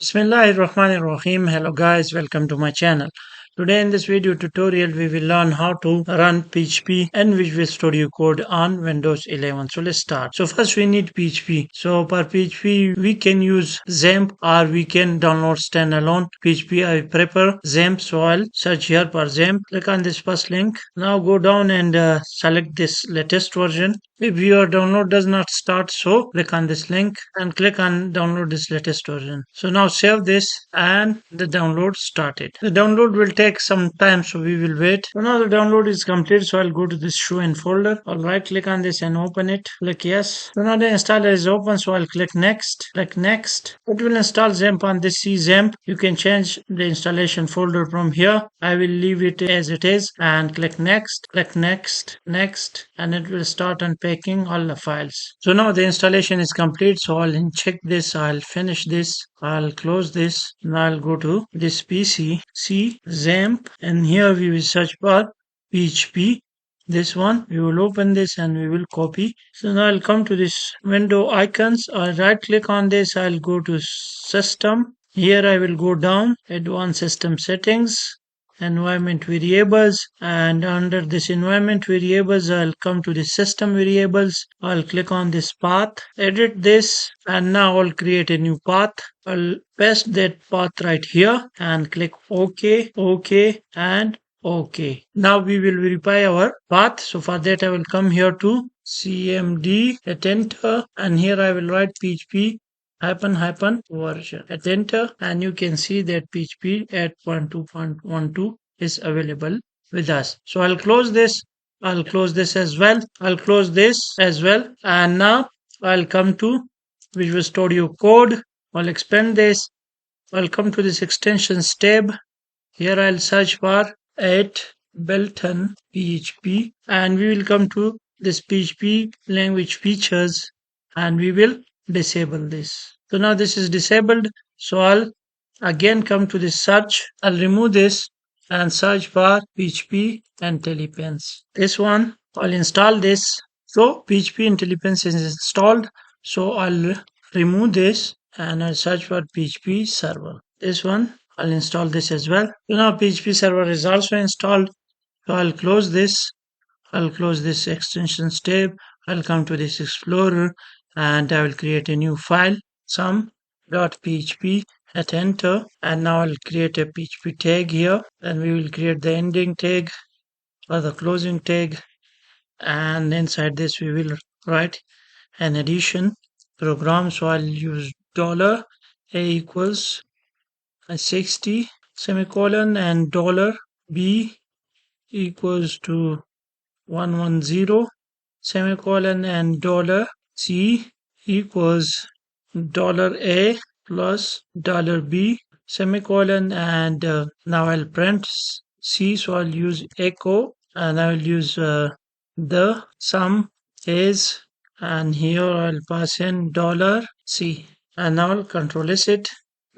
Bismillahirrahmanirrahim. Hello guys, welcome to my channel. Today in this video tutorial we will learn how to run PHP and Visual Studio Code on Windows 11. So let's start. So first we need PHP. So for PHP we can use XAMPP or we can download standalone PHP. I prefer XAMPP, so I'll search here for XAMPP. Click on this first link. Now go down and select this latest version. If your download does not start, so click on this link and click on download this latest version. So now save this and the download started. The download will take some time, so we will wait. So now the download is complete, so I'll go to this show in folder. I'll right click on this and open it. Click yes. So now the installer is open, so I'll click next. Click next. It will install XAMPP on this C XAMPP. You can change the installation folder from here. I will leave it as it is and click next, next, and it will start unpacking all the files. So now the installation is complete, so I'll check this, I'll finish this, I'll close this. Now I'll go to this PC, C XAMPP, and here we will search for PHP. This one, we will open this and we will copy. So now I'll come to this window icons. I'll right click on this. I'll go to system. Here I will go down, advanced system settings, environment variables, and under this environment variables I'll come to the system variables. I'll click on this path, edit this, and now I'll create a new path. I'll paste that path right here and click OK, and OK. Now we will verify our path. So for that I will come here to cmd, hit enter, and here I will write PHP hyphen version. Hit enter, and you can see that PHP at 0.2.12 is available with us. So I'll close this. I'll close this as well. I'll close this as well. And now I'll come to Visual Studio Code. I'll expand this. I'll come to this extensions tab. Here I'll search for built-in PHP, and we will come to this PHP language features and we will disable this. So now this is disabled, so I'll again come to this search. I'll remove this and search for PHP IntelliPens. This one, I'll install this. So PHP IntelliPens is installed, so I'll remove this and I'll search for PHP server. This one, I'll install this as well. So now PHP server is also installed. So I'll close this. I'll close this extensions tab. I'll come to this explorer and I will create a new file, some.php, hit enter, and now I'll create a PHP tag here, and we will create the ending tag or the closing tag, and inside this we will write an addition program. So I'll use $a equals 60 semicolon and $b equals to 110 semicolon and $c equals $a plus $b semicolon, and now I'll print C, so I'll use echo and I'll use the sum is, and here I'll pass in $c, and now I'll control S it.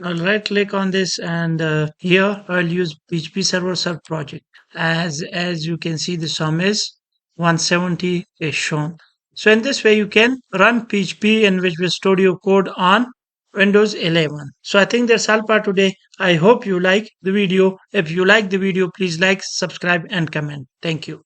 I'll right click on this and here I'll use PHP server sub project. As you can see, the sum is 170 is shown. So in this way you can run PHP and Visual Studio Code on Windows 11. So I think that's all for today. I hope you like the video. If you like the video, please like, subscribe and comment. Thank you.